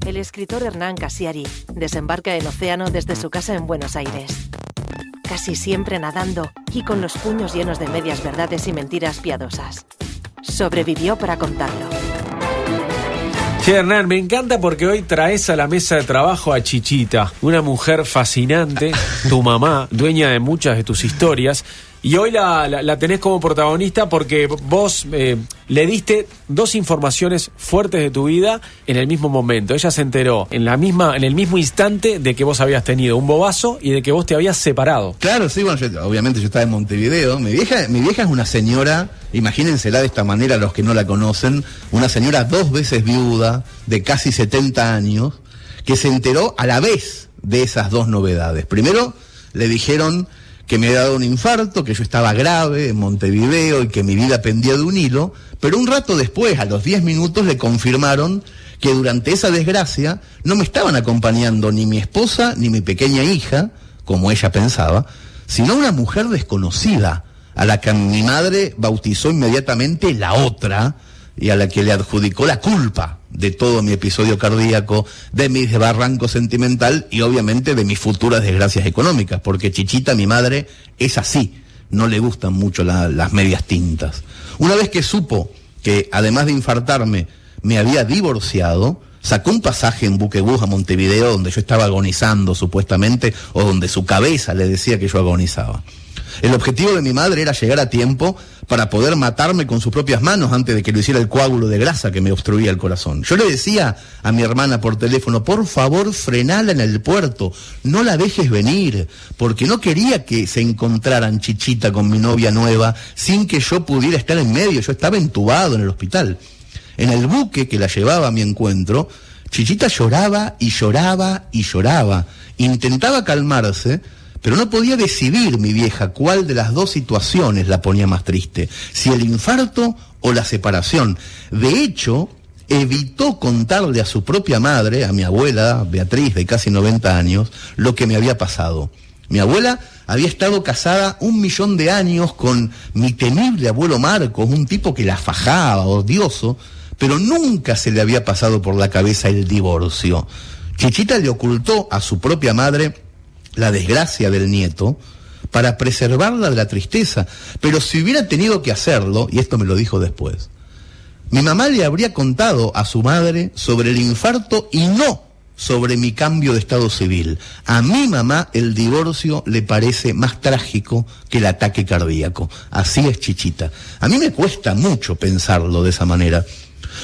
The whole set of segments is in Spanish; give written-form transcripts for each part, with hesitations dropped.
El escritor Hernán Cassiari desembarca en océano desde su casa en Buenos Aires. Casi siempre nadando y con los puños llenos de medias verdades y mentiras piadosas. Sobrevivió para contarlo. Che, Hernán, me encanta porque hoy traes a la mesa de trabajo a Chichita, una mujer fascinante, tu mamá, dueña de muchas de tus historias, y hoy la tenés como protagonista porque vos le diste dos informaciones fuertes de tu vida en el mismo momento. Ella se enteró en el mismo instante de que vos habías tenido un bobazo y de que vos te habías separado. Claro, sí, bueno, obviamente yo estaba en Montevideo. Mi vieja es una señora, imagínensela de esta manera los que no la conocen, una señora 2 veces viuda, de casi 70 años, que se enteró a la vez de esas 2 novedades. Primero, le dijeron que me había dado un infarto, que yo estaba grave en Montevideo y que mi vida pendía de un hilo, pero un rato después, a los 10 minutos, le confirmaron que durante esa desgracia no me estaban acompañando ni mi esposa ni mi pequeña hija, como ella pensaba, sino una mujer desconocida, a la que mi madre bautizó inmediatamente la otra, y a la que le adjudicó la culpa de todo mi episodio cardíaco, de mi desbarranco sentimental y obviamente de mis futuras desgracias económicas, porque Chichita, mi madre, es así, no le gustan mucho las medias tintas. Una vez que supo que, además de infartarme, me había divorciado, sacó un pasaje en buquebús a Montevideo donde yo estaba agonizando supuestamente, o donde su cabeza le decía que yo agonizaba. El objetivo de mi madre era llegar a tiempo para poder matarme con sus propias manos antes de que lo hiciera el coágulo de grasa que me obstruía el corazón. Yo le decía a mi hermana por teléfono, por favor, frenala en el puerto, no la dejes venir, porque no quería que se encontraran Chichita con mi novia nueva sin que yo pudiera estar en medio. Yo estaba entubado en el hospital. En el buque que la llevaba a mi encuentro, Chichita lloraba y lloraba y lloraba. Intentaba calmarse, pero no podía decidir mi vieja cuál de las 2 situaciones la ponía más triste, si el infarto o la separación. De hecho, evitó contarle a su propia madre, a mi abuela, Beatriz, de casi 90 años, lo que me había pasado. Mi abuela había estado casada 1.000.000 de años con mi temible abuelo Marcos, un tipo que la fajaba, odioso, pero nunca se le había pasado por la cabeza el divorcio. Chichita le ocultó a su propia madre la desgracia del nieto para preservarla de la tristeza, pero si hubiera tenido que hacerlo, y esto me lo dijo después, mi mamá le habría contado a su madre sobre el infarto y no sobre mi cambio de estado civil. A mi mamá el divorcio le parece más trágico que el ataque cardíaco. Así es Chichita. A mí me cuesta mucho pensarlo de esa manera,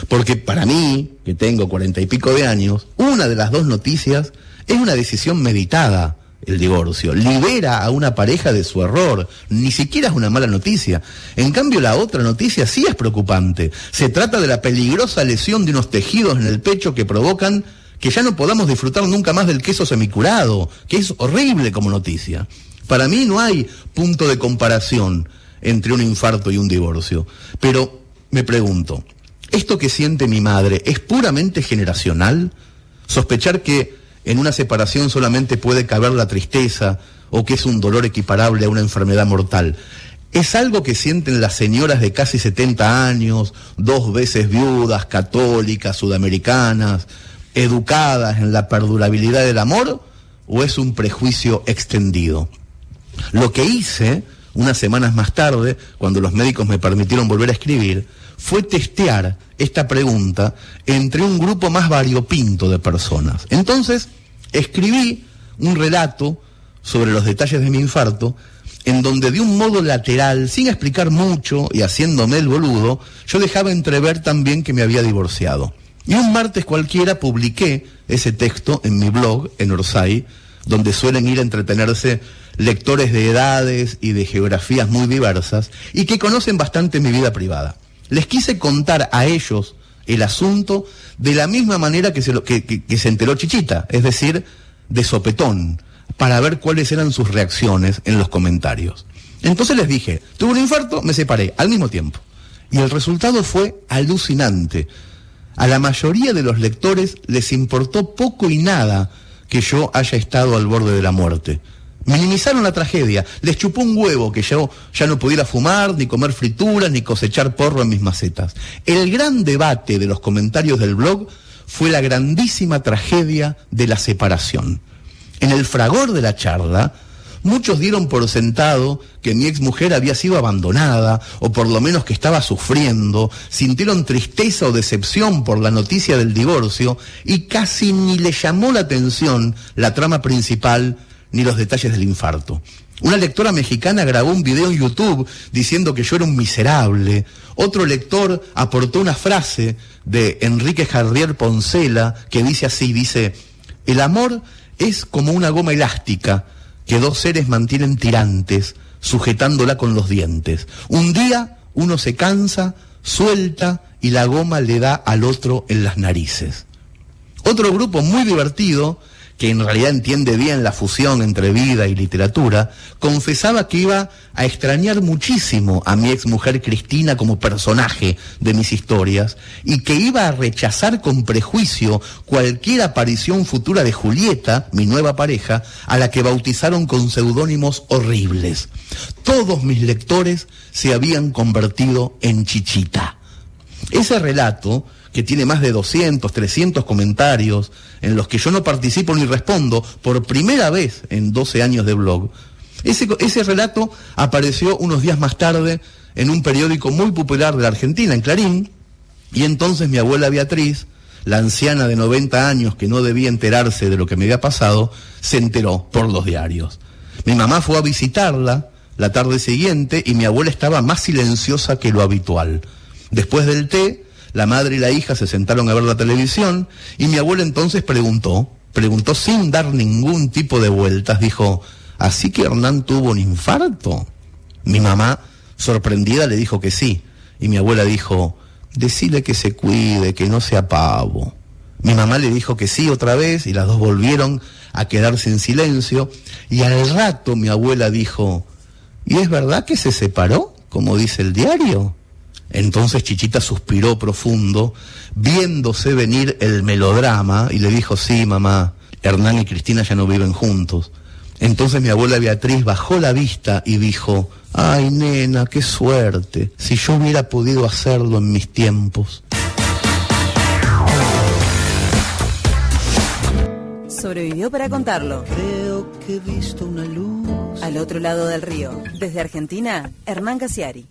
porque para mí, que tengo 40 y pico de años, una de las 2 noticias es una decisión meditada. El divorcio libera a una pareja de su error, ni siquiera es una mala noticia. En cambio, la otra noticia sí es preocupante. Se trata de la peligrosa lesión de unos tejidos en el pecho que provocan que ya no podamos disfrutar nunca más del queso semicurado, que es horrible como noticia. Para mí no hay punto de comparación entre un infarto y un divorcio. Pero me pregunto, ¿esto que siente mi madre es puramente generacional? Sospechar que en una separación solamente puede caber la tristeza o que es un dolor equiparable a una enfermedad mortal. Es algo que sienten las señoras de casi 70 años, 2 veces viudas, católicas, sudamericanas, educadas en la perdurabilidad del amor, o es un prejuicio extendido. Lo que hice unas semanas más tarde, cuando los médicos me permitieron volver a escribir, fue testear esta pregunta entre un grupo más variopinto de personas. Entonces, escribí un relato sobre los detalles de mi infarto, en donde de un modo lateral, sin explicar mucho y haciéndome el boludo, yo dejaba entrever también que me había divorciado. Y un martes cualquiera publiqué ese texto en mi blog, en Orsay, donde suelen ir a entretenerse lectores de edades y de geografías muy diversas y que conocen bastante mi vida privada. Les quise contar a ellos el asunto de la misma manera que se enteró Chichita, es decir, de sopetón, para ver cuáles eran sus reacciones en los comentarios. Entonces les dije, tuve un infarto, me separé al mismo tiempo. Y el resultado fue alucinante. A la mayoría de los lectores les importó poco y nada que yo haya estado al borde de la muerte. Minimizaron la tragedia, les chupó un huevo que yo ya no pudiera fumar, ni comer frituras, ni cosechar porro en mis macetas. El gran debate de los comentarios del blog fue la grandísima tragedia de la separación. En el fragor de la charla, muchos dieron por sentado que mi exmujer había sido abandonada, o por lo menos que estaba sufriendo, sintieron tristeza o decepción por la noticia del divorcio, y casi ni le llamó la atención la trama principal ni los detalles del infarto. Una lectora mexicana grabó un video en YouTube diciendo que yo era un miserable. Otro lector aportó una frase de Enrique Jardier Poncela que dice así, dice: el amor es como una goma elástica que dos seres mantienen tirantes, sujetándola con los dientes. Un día uno se cansa, suelta y la goma le da al otro en las narices. Otro grupo muy divertido, que en realidad entiende bien la fusión entre vida y literatura, confesaba que iba a extrañar muchísimo a mi exmujer Cristina como personaje de mis historias y que iba a rechazar con prejuicio cualquier aparición futura de Julieta, mi nueva pareja, a la que bautizaron con seudónimos horribles. Todos mis lectores se habían convertido en Chichita. Ese relato, que tiene más de 200, 300 comentarios, en los que yo no participo ni respondo, por primera vez en 12 años de blog, ese relato apareció unos días más tarde en un periódico muy popular de la Argentina, en Clarín, y entonces mi abuela Beatriz, la anciana de 90 años que no debía enterarse de lo que me había pasado, se enteró por los diarios. Mi mamá fue a visitarla la tarde siguiente y mi abuela estaba más silenciosa que lo habitual. Después del té, la madre y la hija se sentaron a ver la televisión y mi abuela entonces preguntó sin dar ningún tipo de vueltas, dijo: ¿así que Hernán tuvo un infarto? Mi mamá, sorprendida, le dijo que sí, y mi abuela dijo: decile que se cuide, que no sea pavo. Mi mamá le dijo que sí otra vez y las dos volvieron a quedarse en silencio, y al rato mi abuela dijo: ¿y es verdad que se separó, como dice el diario? Entonces Chichita suspiró profundo, viéndose venir el melodrama, y le dijo: sí, mamá, Hernán y Cristina ya no viven juntos. Entonces mi abuela Beatriz bajó la vista y dijo: ay, nena, qué suerte, si yo hubiera podido hacerlo en mis tiempos. Sobrevivió para contarlo. Creo que he visto una luz Al otro lado del río. Desde Argentina, Hernán Casiari.